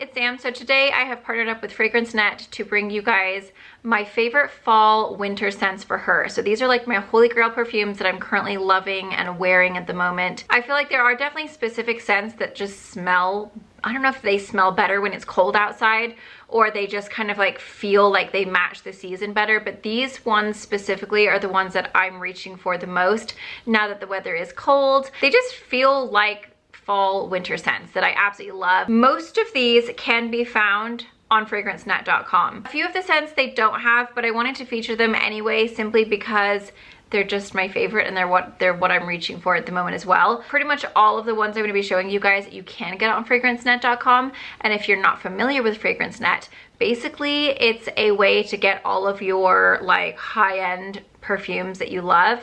it's Sam. So today I have partnered up with Fragrance Net to bring you guys my favorite fall winter scents for her. So these are like my holy grail perfumes that I'm currently loving and wearing at the moment. I feel like there are definitely specific scents that just smell, I don't know if they smell better when it's cold outside or they just kind of like feel like they match the season better, but these ones specifically are the ones that I'm reaching for the most now that the weather is cold. They just feel like fall winter scents that I absolutely love. Most of these can be found on fragrancenet.com. A few of the scents they don't have, but I wanted to feature them anyway simply because they're just my favorite and they're what I'm reaching for at the moment as well. Pretty much all of the ones I'm going to be showing you guys you can get on fragrancenet.com, and if you're not familiar with FragranceNet, basically it's a way to get all of your like high-end perfumes that you love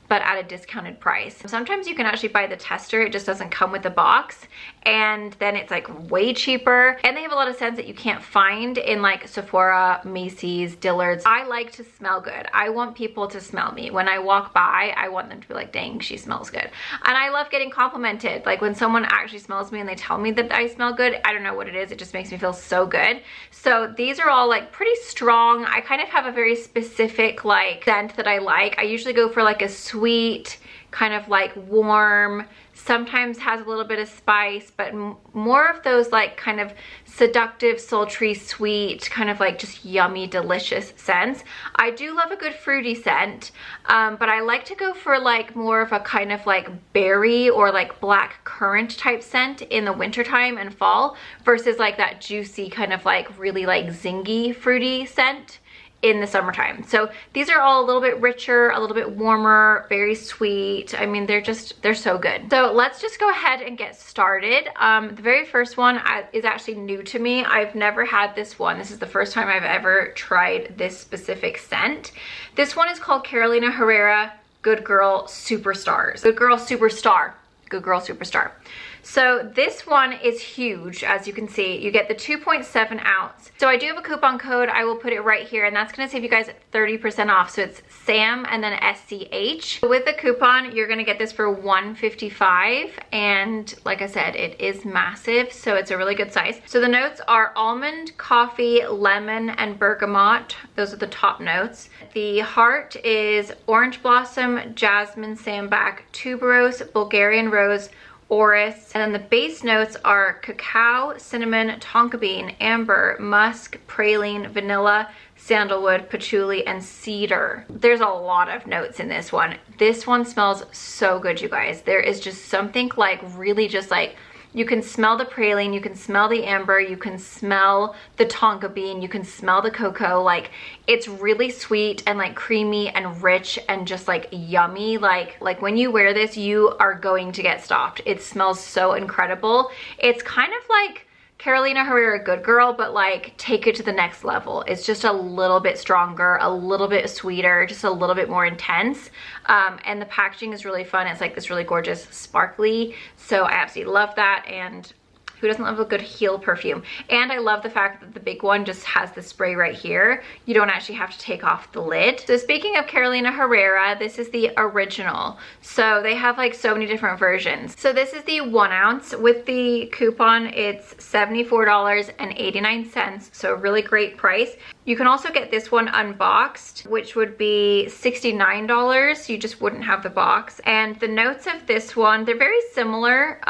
but at a discounted price. Sometimes you can actually buy the tester, it just doesn't come with the box, and then it's like way cheaper. And they have a lot of scents that you can't find in like Sephora, Macy's, Dillard's. I like to smell good. I want people to smell me. When I walk by, I want them to be like, dang, she smells good. And I love getting complimented. Like when someone actually smells me and they tell me that I smell good, I don't know what it is, it just makes me feel so good. So these are all like pretty strong. I kind of have a very specific like scent that I like. I usually go for like a sweet, kind of like warm, sometimes has a little bit of spice, but more of those like kind of seductive, sultry, sweet, kind of like just yummy, delicious scents. I do love a good fruity scent, but I like to go for like more of a kind of like berry or like black currant type scent in the wintertime and fall versus like that juicy kind of like really like zingy fruity scent in the summertime. So these are all a little bit richer, a little bit warmer, very sweet. I mean, they're so good. So let's just go ahead and get started. The very first one is actually new to me. I've never had this one. This is the first time I've ever tried this specific scent. This one is called Carolina Herrera Good Girl Superstars. Good Girl Superstar. Good Girl Superstar. So this one is huge, as you can see. You get the 2.7 ounce. So I do have a coupon code. I will put it right here, and that's going to save you guys 30% off. So it's SAM and then SCH. With the coupon, you're going to get this for $155, and like I said, it is massive, so it's a really good size. So the notes are almond, coffee, lemon, and bergamot. Those are the top notes. The heart is orange blossom, jasmine, sambac, tuberose, Bulgarian rose, orris, and then the base notes are cacao, cinnamon, tonka bean, amber, musk, praline, vanilla, sandalwood, patchouli, and cedar. There's a lot of notes in this one. This one smells so good, you guys. There is just something like really just like, you can smell the praline, you can smell the amber, you can smell the tonka bean, you can smell the cocoa. Like it's really sweet and like creamy and rich and just like yummy. Like when you wear this, you are going to get stopped. It smells so incredible. It's kind of like Carolina Herrera Good Girl, but like take it to the next level. It's just a little bit stronger, a little bit sweeter, just a little bit more intense. And the packaging is really fun. It's like this really gorgeous sparkly. So I absolutely love that. And who doesn't love a good heel perfume? And I love the fact that the big one just has the spray right here. You don't actually have to take off the lid. So speaking of Carolina Herrera, this is the original. So they have like so many different versions. So this is the 1 ounce. With the coupon, it's $74.89. So a really great price. You can also get this one unboxed, which would be $69. You just wouldn't have the box. And the notes of this one, they're very similar.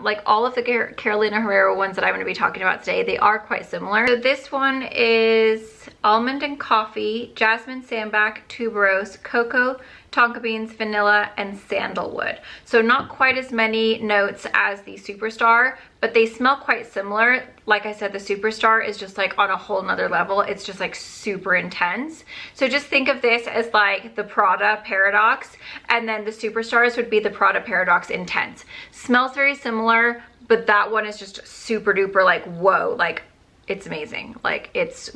Like all of the Carolina Herrera ones that I'm going to be talking about today, they are quite similar. So this one is almond and coffee, jasmine, sambac, tuberose, cocoa, tonka beans, vanilla, and sandalwood. So not quite as many notes as the Superstar, but they smell quite similar. Like I said, the Superstar is just like on a whole nother level. It's just like super intense. So just think of this as like the Prada Paradoxe, and then the Superstars would be the Prada Paradoxe Intense. Smells very similar, but that one is just super duper like, whoa, like it's amazing. Like it's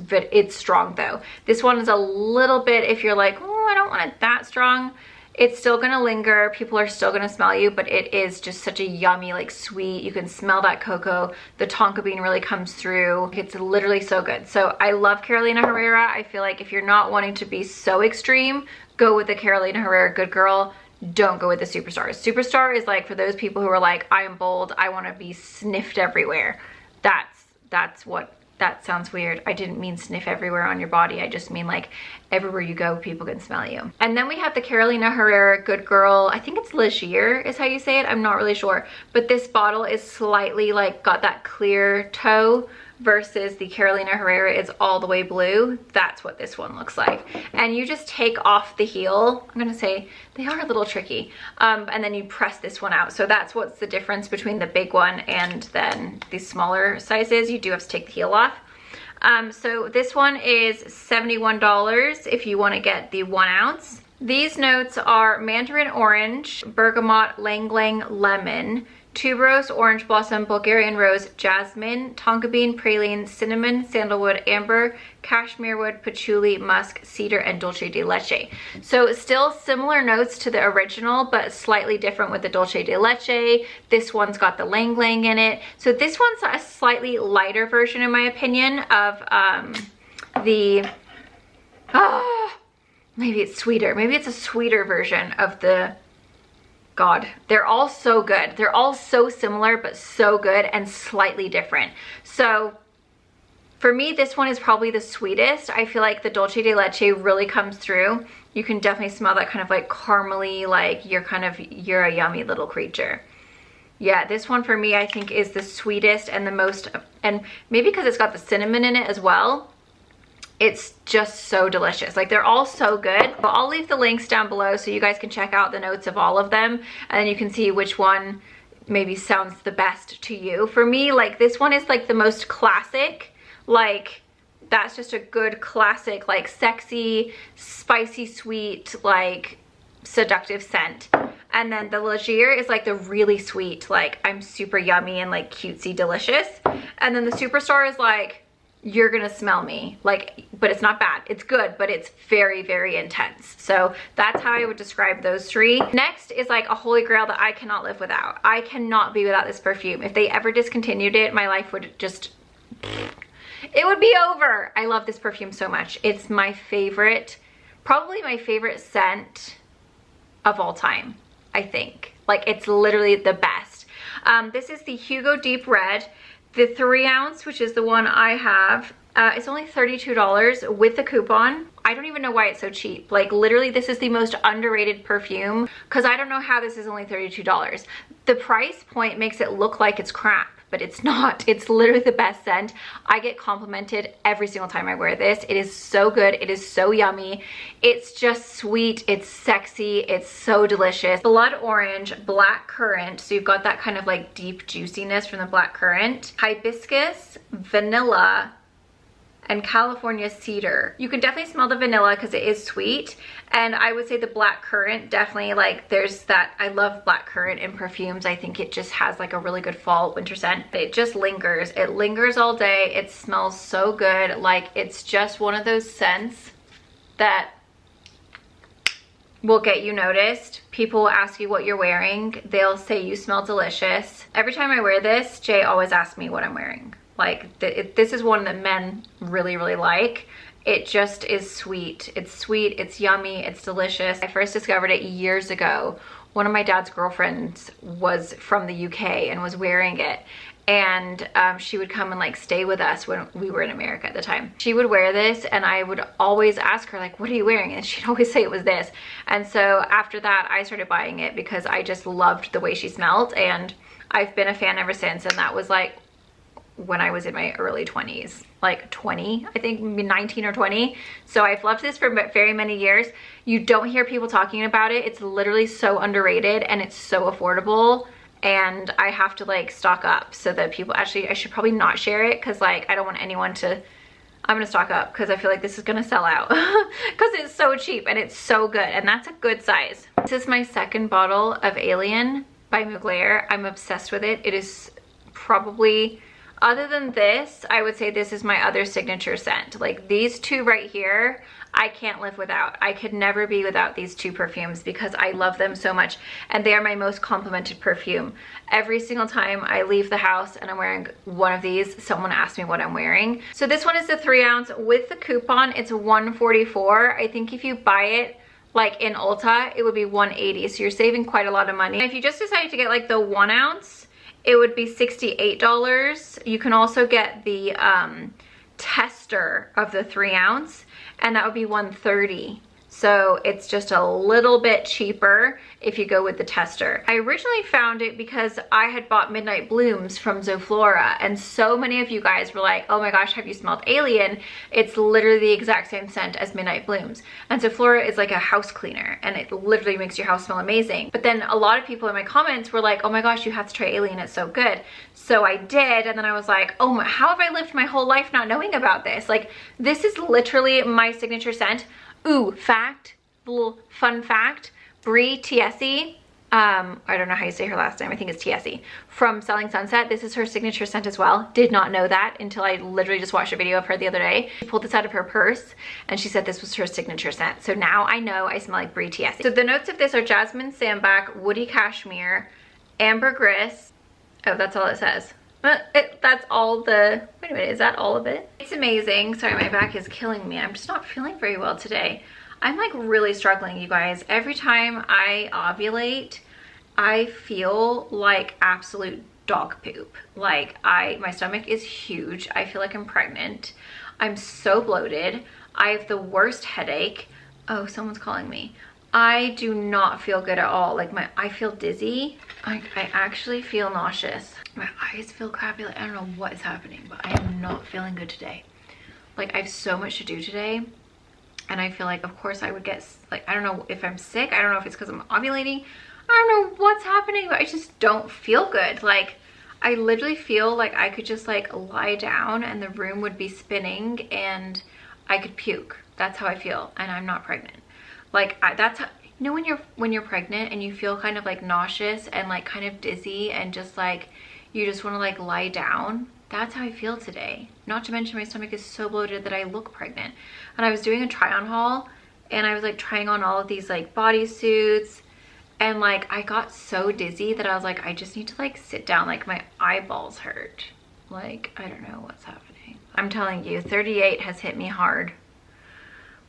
strong though. This one is a little bit, if you're like, oh, I don't want it that strong, it's still gonna linger. People are still gonna smell you, but it is just such a yummy, like sweet. You can smell that cocoa. The tonka bean really comes through. It's literally so good. So I love Carolina Herrera. I feel like if you're not wanting to be so extreme, go with the Carolina Herrera Good Girl. Don't go with the Superstar. Superstar is like for those people who are like, I am bold, I want to be sniffed everywhere. That's that sounds weird. I didn't mean sniff everywhere on your body. I just mean like everywhere you go, people can smell you. And then we have the Carolina Herrera Good Girl. I think it's Ligier is how you say it. I'm not really sure. But this bottle is slightly like got that clear toe versus the Carolina Herrera is all the way blue. That's what this one looks like. And you just take off the heel. I'm gonna say they are a little tricky. And then you press this one out. So that's what's the difference between the big one and then the smaller sizes. You do have to take the heel off. So this one is $71 if you want to get the 1 ounce. These notes are mandarin orange, bergamot, lang lang lemon, tuberose, orange blossom, Bulgarian rose, jasmine, tonka bean, praline, cinnamon, sandalwood, amber, cashmere wood, patchouli, musk, cedar, and dulce de leche. So still similar notes to the original, but slightly different with the dulce de leche. This one's got the lang lang in it. So this one's a slightly lighter version, in my opinion, of maybe it's sweeter. Maybe it's a sweeter version of the God, they're all so good. They're all so similar, but so good and slightly different. So for me, this one is probably the sweetest. I feel like the dulce de leche really comes through. You can definitely smell that kind of like caramely, like you're a yummy little creature. Yeah, this one for me, I think is the sweetest and the most, and maybe because it's got the cinnamon in it as well. It's just so delicious. Like they're all so good. But I'll leave the links down below so you guys can check out the notes of all of them and then you can see which one maybe sounds the best to you. For me, like this one is like the most classic. Like that's just a good classic, like sexy, spicy, sweet, like seductive scent. And then the Ligier is like the really sweet, like I'm super yummy and like cutesy delicious. And then the Superstar is like, you're gonna smell me, like, but it's not bad. It's good, but it's very, very intense. So that's how I would describe those three. Next is like a holy grail that I cannot live without. I cannot be without this perfume. If they ever discontinued it, my life would just, it would be over. I love this perfume so much. It's my favorite, probably my favorite scent of all time, I think. Like it's literally the best. This is the Hugo Deep Red. The 3 ounce, which is the one I have, it's only $32 with the coupon. I don't even know why it's so cheap. Like literally this is the most underrated perfume because I don't know how this is only $32. The price point makes it look like it's crap, but it's not. It's literally the best scent. I get complimented every single time I wear this. It is so good. It is so yummy. It's just sweet. It's sexy. It's so delicious. Blood orange, black currant. So you've got that kind of like deep juiciness from the black currant. Hibiscus, vanilla, and California cedar. You can definitely smell the vanilla because it is sweet. And I would say the black currant definitely, like there's that, I love black currant in perfumes. I think it just has like a really good fall winter scent. It just lingers. It lingers all day. It smells so good. Like it's just one of those scents that will get you noticed. People will ask you what you're wearing. They'll say you smell delicious. Every time I wear this, Jay always asks me what I'm wearing. Like this is one that men really, really like. It just is sweet. It's sweet, it's yummy, it's delicious. I first discovered it years ago. One of my dad's girlfriends was from the UK and was wearing it. And she would come and like stay with us when we were in America at the time. She would wear this and I would always ask her like, what are you wearing? And she'd always say it was this. And so after that, I started buying it because I just loved the way she smelled. And I've been a fan ever since. And that was like when I was in my early 20s, like 20, I think maybe 19 or 20. So I've loved this for very many years. You don't hear people talking about it. It's literally so underrated and it's so affordable. And I have to like stock up so that people, actually I should probably not share it because like I don't want anyone to, I'm gonna stock up because I feel like this is gonna sell out because it's so cheap and it's so good, and that's a good size. This is my second bottle of Alien by Mugler. I'm obsessed with it. It is probably, other than this, I would say this is my other signature scent. Like these two right here, I can't live without. I could never be without these two perfumes because I love them so much and they are my most complimented perfume. Every single time I leave the house and I'm wearing one of these, someone asks me what I'm wearing. So this one is the 3 ounce with the coupon. It's $144. I think if you buy it like in Ulta, it would be $180. So you're saving quite a lot of money. And if you just decided to get like the 1 ounce, it would be $68. You can also get the tester of the 3 ounce, and that would be $130. So it's just a little bit cheaper if you go with the tester. I originally found it because I had bought Midnight Blooms from Zoflora, and so many of you guys were like, oh my gosh, have you smelled Alien? It's literally the exact same scent as Midnight Blooms. And Zoflora is like a house cleaner, and it literally makes your house smell amazing. But then a lot of people in my comments were like, oh my gosh, you have to try Alien, it's so good. So I did, and then I was like, oh my, how have I lived my whole life not knowing about this? Like, this is literally my signature scent. Ooh, fact, little fun fact, Brie Tiesi, I don't know how you say her last name, I think it's Tiesi, from Selling Sunset. This is her signature scent as well. Did not know that until I literally just watched a video of her the other day. She pulled this out of her purse and she said this was her signature scent. So now I know I smell like Brie Tiesi. So the notes of this are jasmine, sambac, woody cashmere, ambergris. Oh, that's all it says. That's all the, wait a minute, is that all of it? It's amazing. Sorry, my back is killing me. I'm just not feeling very well today. I'm like really struggling, you guys. Every time I ovulate, I feel like absolute dog poop. Like my stomach is huge. I feel like I'm pregnant. I'm so bloated. I have the worst headache. Oh, someone's calling me. I do not feel good at all. Like I feel dizzy. I actually feel nauseous. My eyes feel crappy. Like, I don't know what is happening, but I am not feeling good today. Like I have so much to do today. And I feel like, of course I would get, like, I don't know if I'm sick. I don't know if it's because I'm ovulating. I don't know what's happening, but I just don't feel good. Like I literally feel like I could just like lie down and the room would be spinning and I could puke. That's how I feel. And I'm not pregnant. Like that's how, you know, when you're pregnant and you feel kind of like nauseous and like kind of dizzy and just like you just want to like lie down. That's how I feel today. Not to mention my stomach is so bloated that I look pregnant. And I was doing a try on haul and I was like trying on all of these like bodysuits, and like I got so dizzy that I was like, I just need to like sit down. Like my eyeballs hurt. Like I don't know what's happening. I'm telling you, 38 has hit me hard.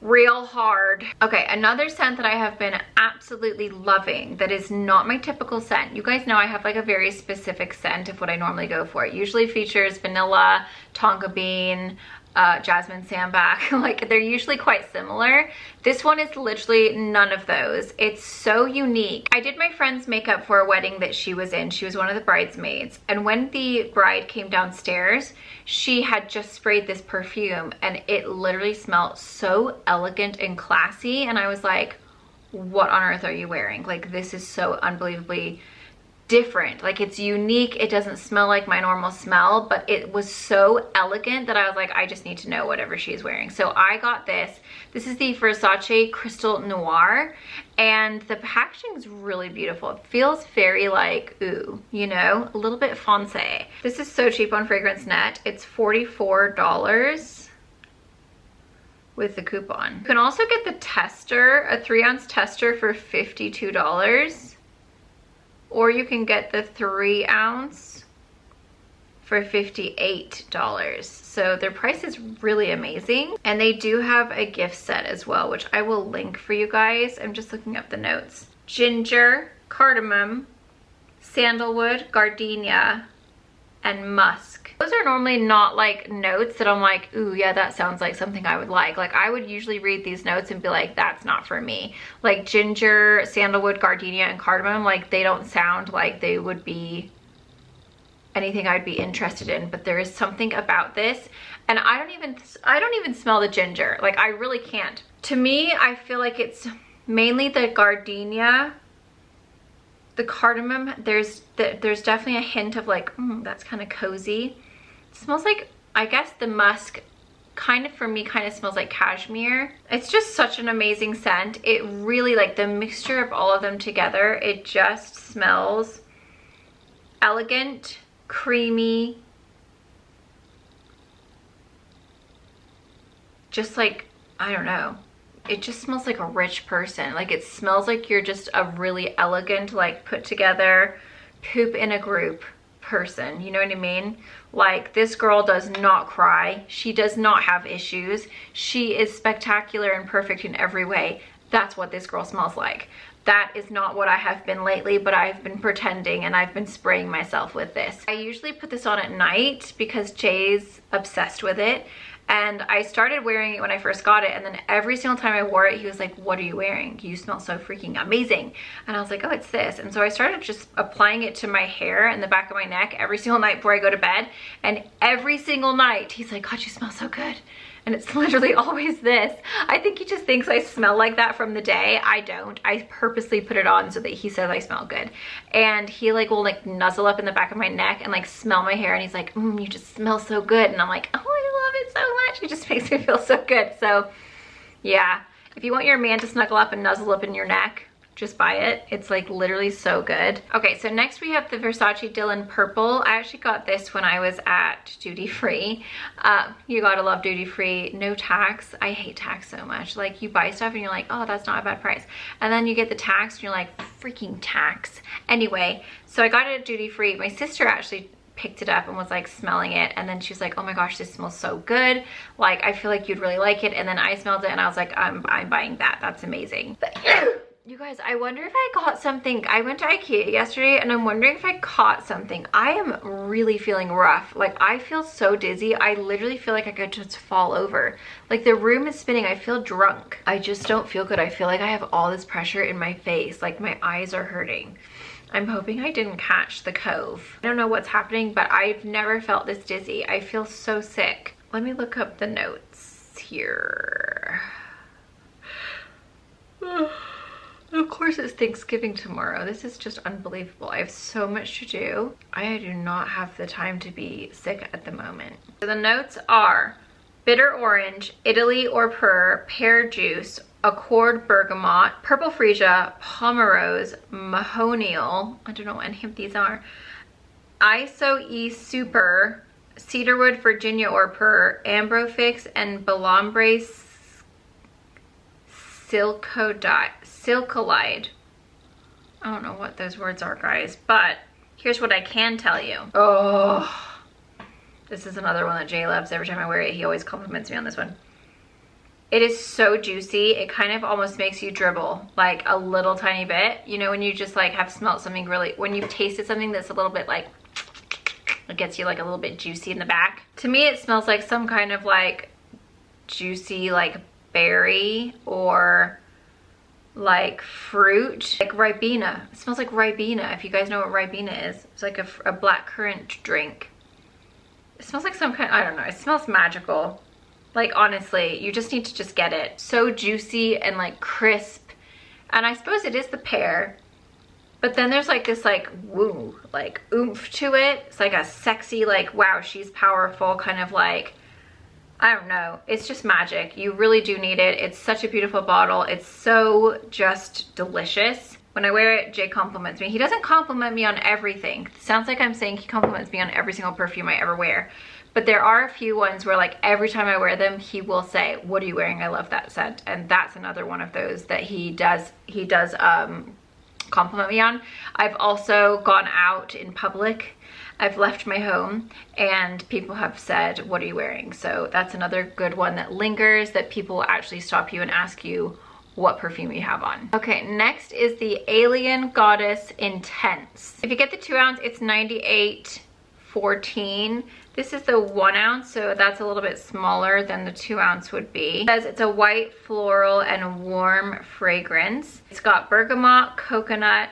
Real hard. Okay, another scent that I have been absolutely loving that is not my typical scent. You guys know I have like a very specific scent of what I normally go for. It usually features vanilla, tonka bean, jasmine, sambac. Like they're usually quite similar. This one is literally none of those. It's so unique. I did my friend's makeup for a wedding that she was in. She was one of the bridesmaids, and when the bride came downstairs, she had just sprayed this perfume and it literally smelled so elegant and classy, and I was like, what on earth are you wearing? Like this is so unbelievably different. Like it's unique. It doesn't smell like my normal smell, but it was so elegant that I was like, I just need to know whatever she's wearing. So I got this. This is the Versace Crystal Noir, and the packaging is really beautiful. It feels very like, ooh, you know, a little bit foncé. This is so cheap on Fragrance Net. It's $44 with the coupon. You can also get the tester, a 3-ounce tester for $52. Or you can get the 3-ounce for $58. So their price is really amazing. And they do have a gift set as well, which I will link for you guys. I'm just looking up the notes. Ginger, cardamom, sandalwood, gardenia, and musk. Those are normally not like notes that I'm like, ooh, yeah, that sounds like something I would like. Like I would usually read these notes and be like, that's not for me. Like ginger, sandalwood, gardenia, and cardamom, like they don't sound like they would be anything I'd be interested in, but there is something about this. And I don't even smell the ginger. Like I really can't. To me, I feel like it's mainly the gardenia. The cardamom, there's definitely a hint of like, that's kind of cozy. It smells like, I guess the musk kind of, for me, kind of smells like cashmere. It's just such an amazing scent. It really, like the mixture of all of them together, it just smells elegant, creamy, just like, I don't know. It just smells like a rich person. Like it smells like you're just a really elegant, like put together, poop in a group person. You know what I mean? Like this girl does not cry. She does not have issues. She is spectacular and perfect in every way. That's what this girl smells like. That is not what I have been lately, but I've been pretending and I've been spraying myself with this. I usually put this on at night because Jay's obsessed with it. And I started wearing it when I first got it, and then every single time I wore it, he was like, what are you wearing? You smell so freaking amazing. And I was like, oh, it's this. And so I started just applying it to my hair and the back of my neck every single night before I go to bed. And every single night, he's like, God, you smell so good. And it's literally always this. I think he just thinks I smell like that from the day. I don't. I purposely put it on so that he says I smell good. And he like will like nuzzle up in the back of my neck and like smell my hair, and he's like, you just smell so good. And I'm like, oh, I love it so much. It just makes me feel so good. So yeah, if you want your man to snuggle up and nuzzle up in your neck, just buy it. It's like literally so good. Okay, so next we have the Versace Dylan Purple. I actually got this when I was at duty free. You gotta love duty free, no tax. I hate tax so much. Like you buy stuff and you're like, oh, that's not a bad price. And then you get the tax and you're like, freaking tax. Anyway, so I got it at duty free. My sister actually picked it up and was like smelling it, and then she's like, oh my gosh, this smells so good, like I feel like you'd really like it. And then I smelled it and I was like, I'm buying that. That's amazing. But you guys, I wonder if I got something. I went to IKEA yesterday and I'm wondering if I caught something. I am really feeling rough. Like I feel so dizzy. I literally feel like I could just fall over. Like the room is spinning. I feel drunk. I just don't feel good. I feel like I have all this pressure in my face. Like my eyes are hurting. I'm hoping I didn't catch the cove. I don't know what's happening, but I've never felt this dizzy. I feel so sick. Let me look up the notes here. Of course it's Thanksgiving tomorrow. This is just unbelievable. I have so much to do. I do not have the time to be sick at the moment. So the notes are bitter orange, Italy or pear juice, accord bergamot, purple freesia, pomerose, mahonial, I don't know what any of these are, iso super, cedarwood, Virginia or ambrofix, and belambre silcolide. I don't know what those words are, guys, but here's what I can tell you. Oh, this is another one that Jay loves. Every time I wear it, he always compliments me on this one. It is so juicy. It kind of almost makes you dribble like a little tiny bit. You know, when you just like have smelled something really, when you've tasted something that's a little bit like, it gets you like a little bit juicy in the back. To me, it smells like some kind of like juicy like berry or like fruit, like Ribena. It smells like Ribena, if you guys know what Ribena is. It's like a black currant drink. It smells like some kind, I don't know, it smells magical. Like honestly, you just need to just get it. So juicy and like crisp. And I suppose it is the pear, but then there's like this like woo, like oomph to it. It's like a sexy, like wow, she's powerful kind of like, I don't know. It's just magic. You really do need it. It's such a beautiful bottle. It's so just delicious. When I wear it, Jay compliments me. He doesn't compliment me on everything. It sounds like I'm saying he compliments me on every single perfume I ever wear. But there are a few ones where like every time I wear them, he will say, what are you wearing? I love that scent. And that's another one of those that he does compliment me on. I've also gone out in public. I've left my home and people have said, what are you wearing? So that's another good one that lingers, that people will actually stop you and ask you what perfume you have on. Okay, next is the Alien Goddess Intense. If you get the 2 ounce, it's $98.14. This is the 1 ounce, so that's a little bit smaller than the 2 ounce would be. It says it's a white floral and warm fragrance. It's got bergamot, coconut,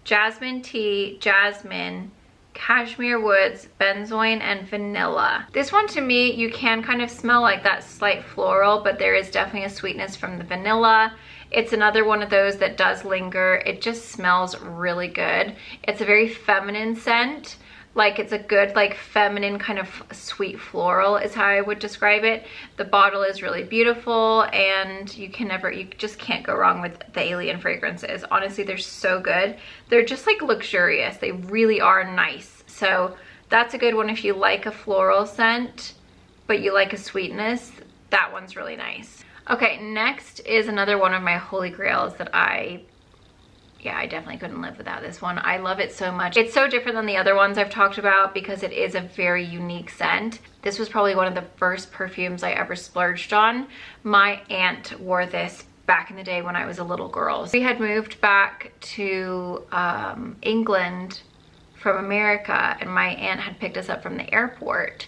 jasmine tea, jasmine, cashmere woods, benzoin, and vanilla. This one to me, you can kind of smell like that slight floral, but there is definitely a sweetness from the vanilla. It's another one of those that does linger. It just smells really good. It's a very feminine scent. Like it's a good like feminine kind of sweet floral is how I would describe it. The bottle is really beautiful and you just can't go wrong with the Alien fragrances. Honestly, they're so good. They're just like luxurious. They really are nice. So that's a good one if you like a floral scent, but you like a sweetness. That one's really nice. Okay, next is another one of my holy grails that I definitely couldn't live without this one. I love it so much. It's so different than the other ones I've talked about because it is a very unique scent. This was probably one of the first perfumes I ever splurged on. My aunt wore this back in the day when I was a little girl. We had moved back to England from America, and my aunt had picked us up from the airport,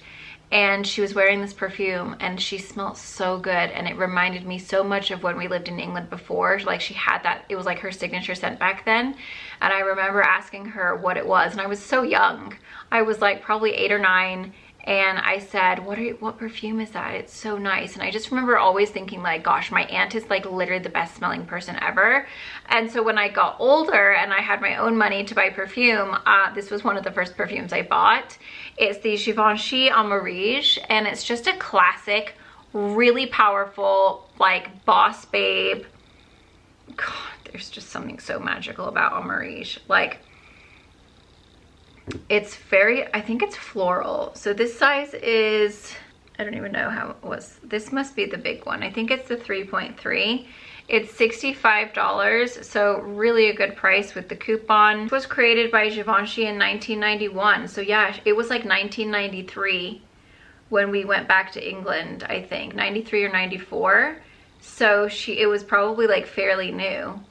and she was wearing this perfume and she smelled so good, and it reminded me so much of when we lived in England before. Like she had that, it was like her signature scent back then. And I remember asking her what it was, and I was so young. I was like probably 8 or 9. And I said, what perfume is that? It's so nice. And I just remember always thinking like, gosh, my aunt is like literally the best smelling person ever. And so when I got older and I had my own money to buy perfume, this was one of the first perfumes I bought. It's the Givenchy Amarige, and it's just a classic, really powerful, like boss babe. God, there's just something so magical about Amarige. Like, it's very, I think it's floral. So this size is, I don't even know how it was. This must be the big one. I think it's the 3.3. It's $65, so really a good price with the coupon. It was created by Givenchy in 1991. So yeah, it was like 1993 when we went back to England, I think. 93 or 94. So it was probably like fairly new.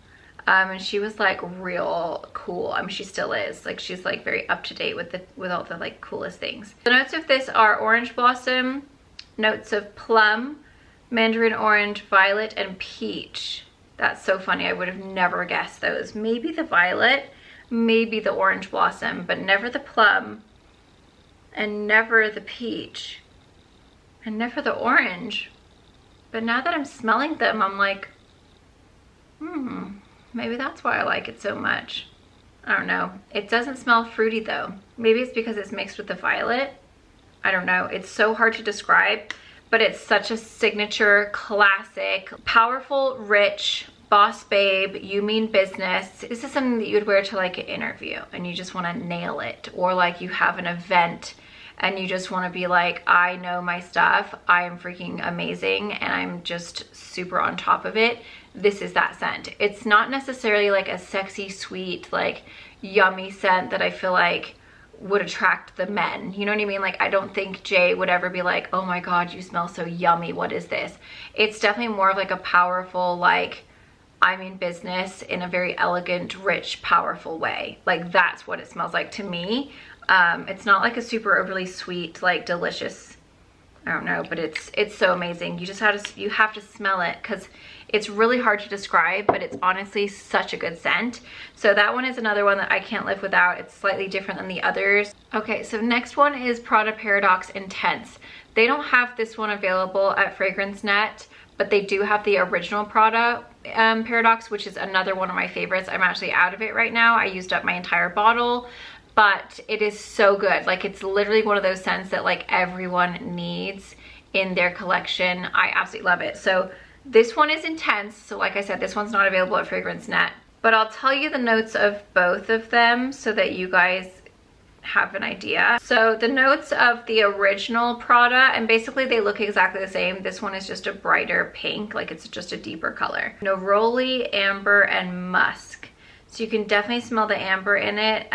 And she was like real cool. I mean, she still is. Like, she's like very up to date with all the like coolest things. The notes of this are orange blossom, notes of plum, mandarin orange, violet, and peach. That's so funny. I would have never guessed those. Maybe the violet, maybe the orange blossom, but never the plum, and never the peach, and never the orange. But now that I'm smelling them, I'm like, maybe that's why I like it so much. I don't know. It doesn't smell fruity though. Maybe it's because it's mixed with the violet. I don't know. It's so hard to describe, but it's such a signature, classic, powerful, rich, boss babe, you mean business. This is something that you would wear to like an interview and you just want to nail it, or like you have an event and you just want to be like, I know my stuff, I am freaking amazing, and I'm just super on top of it. This is that scent. It's not necessarily like a sexy, sweet, like yummy scent that I feel like would attract the men. You know what I mean? Like, I don't think Jay would ever be like, oh my God, you smell so yummy. What is this? It's definitely more of like a powerful, like, I'm in business in a very elegant, rich, powerful way. Like, that's what it smells like to me. It's not like a super overly sweet, like delicious, I don't know, but it's so amazing. You have to smell it because it's really hard to describe, but it's honestly such a good scent. So that one is another one that I can't live without. It's slightly different than the others. Okay, so next one is Prada Paradoxe Intense. They don't have this one available at Fragrance Net, but they do have the original Prada Paradoxe, which is another one of my favorites. I'm actually out of it right now. I used up my entire bottle, but it is so good. Like, it's literally one of those scents that like everyone needs in their collection. I absolutely love it. So this one is Intense. So like I said, this one's not available at Fragrance Net, but I'll tell you the notes of both of them so that you guys have an idea. So the notes of the original Prada, and basically they look exactly the same. This one is just a brighter pink, like it's just a deeper color. Neroli, amber, and musk. So you can definitely smell the amber in it.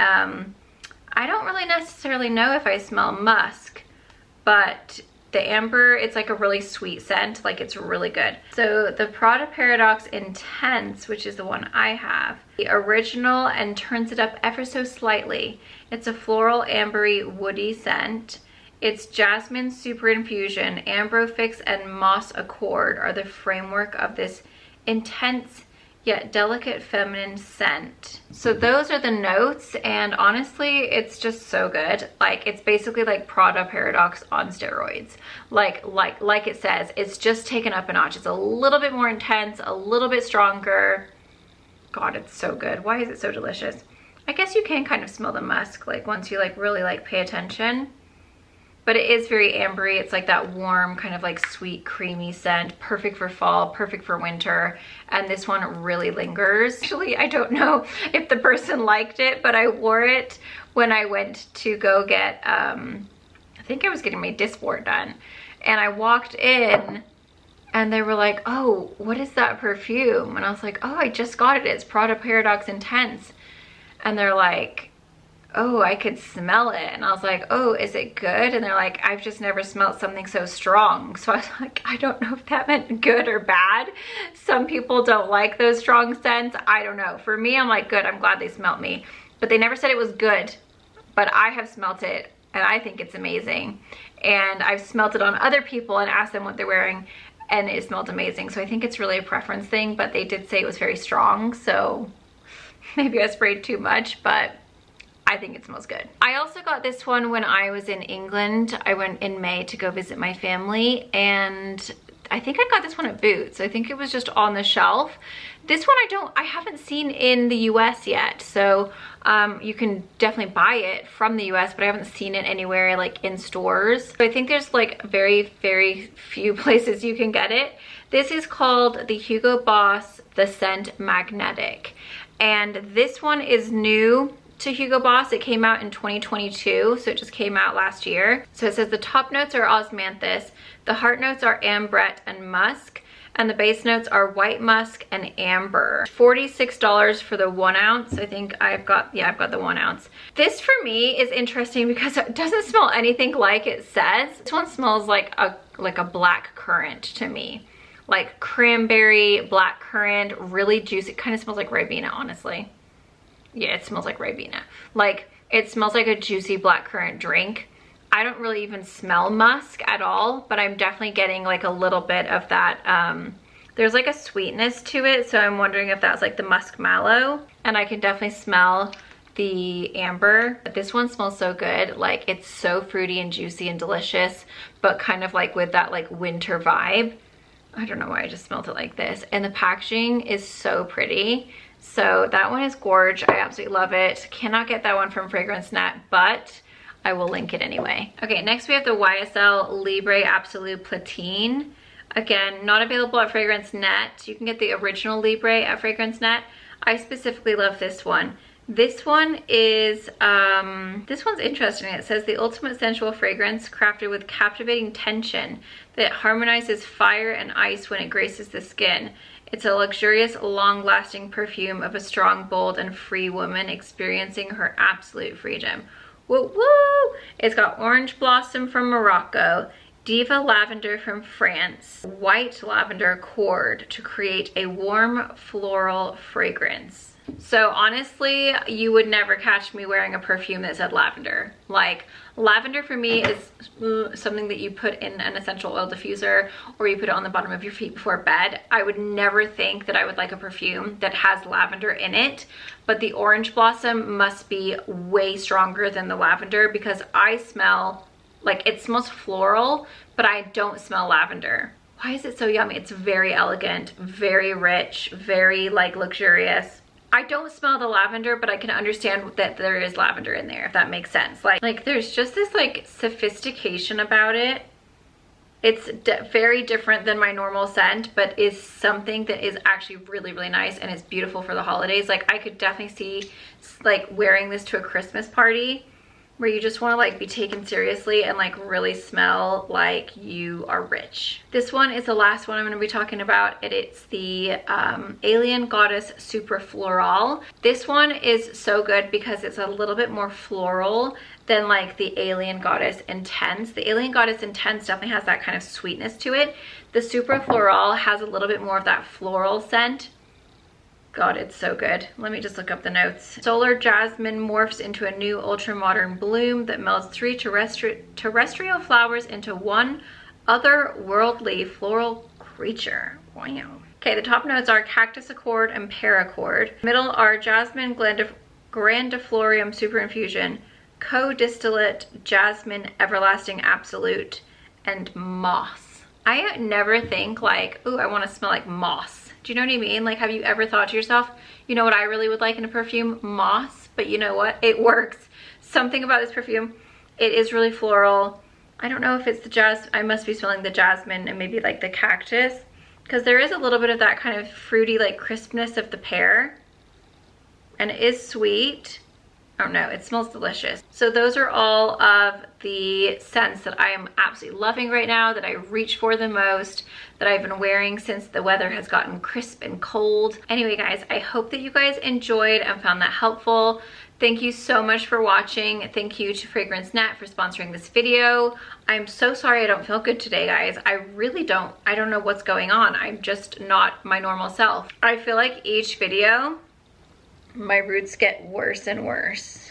I don't really necessarily know if I smell musk, but the amber, it's like a really sweet scent. Like, it's really good. So the Prada Paradoxe Intense, which is the one I have, the original, and turns it up ever so slightly. It's a floral, ambery, woody scent. It's jasmine super infusion, ambrofix, and moss accord are the framework of this intense yet delicate feminine scent. So those are the notes, and honestly, it's just so good. Like, it's basically like Prada Paradoxe on steroids. Like it says, it's just taken up a notch. It's a little bit more intense, a little bit stronger. God, it's so good. Why is it so delicious? I guess you can kind of smell the musk, like once you like really like pay attention. But it is very ambery. It's like that warm, kind of like sweet, creamy scent. Perfect for fall, perfect for winter. And this one really lingers. Actually, I don't know if the person liked it, but I wore it when I went to go get, I think I was getting my Dysport done. And I walked in and they were like, oh, what is that perfume? And I was like, oh, I just got it. It's Prada Paradoxe Intense. And they're like, oh, I could smell it. And I was like, oh, is it good? And they're like, I've just never smelled something so strong. So I was like, I don't know if that meant good or bad. Some people don't like those strong scents. I don't know. For me, I'm like, good, I'm glad they smelt me. But they never said it was good. But I have smelt it and I think it's amazing. And I've smelt it on other people and asked them what they're wearing, and it smelled amazing. So I think it's really a preference thing, but they did say it was very strong. So maybe I sprayed too much, but I think it smells good. I also got this one when I was in England. I went in May to go visit my family, and I think I got this one at Boots. I think it was just on the shelf. This one I haven't seen in the US yet. So you can definitely buy it from the US, but I haven't seen it anywhere like in stores. So I think there's like very, very few places you can get it. This is called the Hugo Boss The Scent Magnetic. And this one is new to Hugo Boss. It came out in 2022, so it just came out last year. So it says the top notes are osmanthus, the heart notes are ambrette and musk, and the base notes are white musk and amber. $46 for the 1 ounce. I think I've got the 1 ounce. This for me is interesting because it doesn't smell anything like it says. This one smells like a black currant to me. Like cranberry, black currant, really juicy. It kind of smells like Ribena, honestly. Yeah, it smells like Ribena. Like, it smells like a juicy blackcurrant drink. I don't really even smell musk at all, but I'm definitely getting like a little bit of that. There's like a sweetness to it, so I'm wondering if that's like the musk mallow. And I can definitely smell the amber. But this one smells so good. Like, it's so fruity and juicy and delicious, but kind of like with that like winter vibe. I don't know why I just smelled it like this. And the packaging is so pretty. So that one is gorge. I absolutely love it. Cannot get that one from Fragrance Net, but I will link it anyway. Okay, next we have the YSL Libre Absolu Platine. Again, not available at Fragrance Net. You can get the original Libre at Fragrance Net. I specifically love this one. This one is, this one's interesting. It says the ultimate sensual fragrance crafted with captivating tension that harmonizes fire and ice when it graces the skin. It's a luxurious, long-lasting perfume of a strong, bold, and free woman experiencing her absolute freedom. Woo woo! It's got orange blossom from Morocco, Diva lavender from France, white lavender accord to create a warm floral fragrance. So honestly, you would never catch me wearing a perfume that said lavender. Like, lavender for me is something that you put in an essential oil diffuser, or you put it on the bottom of your feet before bed. I would never think that I would like a perfume that has lavender in it, but the orange blossom must be way stronger than the lavender, because I smell, like, it smells floral, but I don't smell lavender. Why is it so yummy? It's very elegant, very rich, very like luxurious. I don't smell the lavender, but I can understand that there is lavender in there, if that makes sense. Like there's just this like sophistication about it. It's very different than my normal scent, but is something that is actually really, really nice, and it's beautiful for the holidays. Like, I could definitely see like wearing this to a Christmas party where you just want to like be taken seriously and like really smell like you are rich. This one is the last one I'm going to be talking about, and it's the Alien Goddess Supra Floral. This one is so good because it's a little bit more floral than like the Alien Goddess Intense. The Alien Goddess Intense definitely has that kind of sweetness to it. The Supra Floral has a little bit more of that floral scent. God, it's so good. Let me just look up the notes. Solar jasmine morphs into a new ultra-modern bloom that melds 3 terrestrial flowers into one otherworldly floral creature. Wow. Okay, the top notes are cactus accord and paracord. Middle are jasmine grandiflorium super infusion, co-distillate jasmine everlasting absolute, and moss. I never think like, ooh, I want to smell like moss. Do you know what I mean? Like, have you ever thought to yourself, you know what I really would like in a perfume? Moss. But you know what? It works. Something about this perfume, it is really floral. I don't know if it's the I must be smelling the jasmine and maybe like the cactus, because there is a little bit of that kind of fruity like crispness of the pear, and it is sweet. I don't know, it smells delicious. So those are all of the scents that I am absolutely loving right now, that I reach for the most, that I've been wearing since the weather has gotten crisp and cold. Anyway guys, I hope that you guys enjoyed and found that helpful. Thank you so much for watching. Thank you to Fragrance Net for sponsoring this video. I'm so sorry I don't feel good today, guys. I don't know what's going on. I'm just not my normal self. I feel like each video, my roots get worse and worse.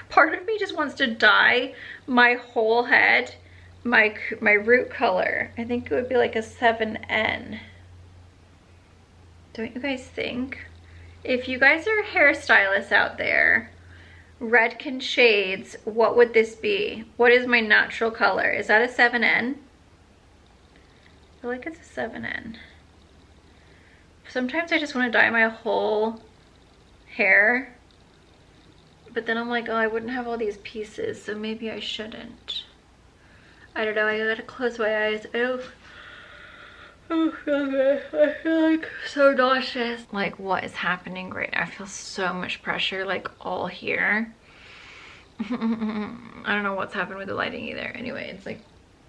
Part of me just wants to dye my whole head, my root color. I think it would be like a 7N. Don't you guys think? If you guys are hairstylists out there, Redken shades, what would this be? What is my natural color? Is that a 7N? I feel like it's a 7N. Sometimes I just want to dye my whole hair, but then I'm like, oh, I wouldn't have all these pieces, so maybe I shouldn't. I don't know, I gotta close my eyes. Oh, okay. I feel like so nauseous. Like, what is happening right now? I feel so much pressure, like, all here. I don't know what's happened with the lighting either. Anyway, it's like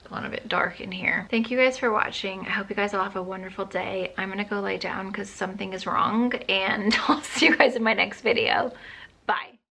gone a bit dark in here. Thank you guys for watching. I hope you guys all have a wonderful day. I'm gonna go lay down because something is wrong, and I'll see you guys in my next video.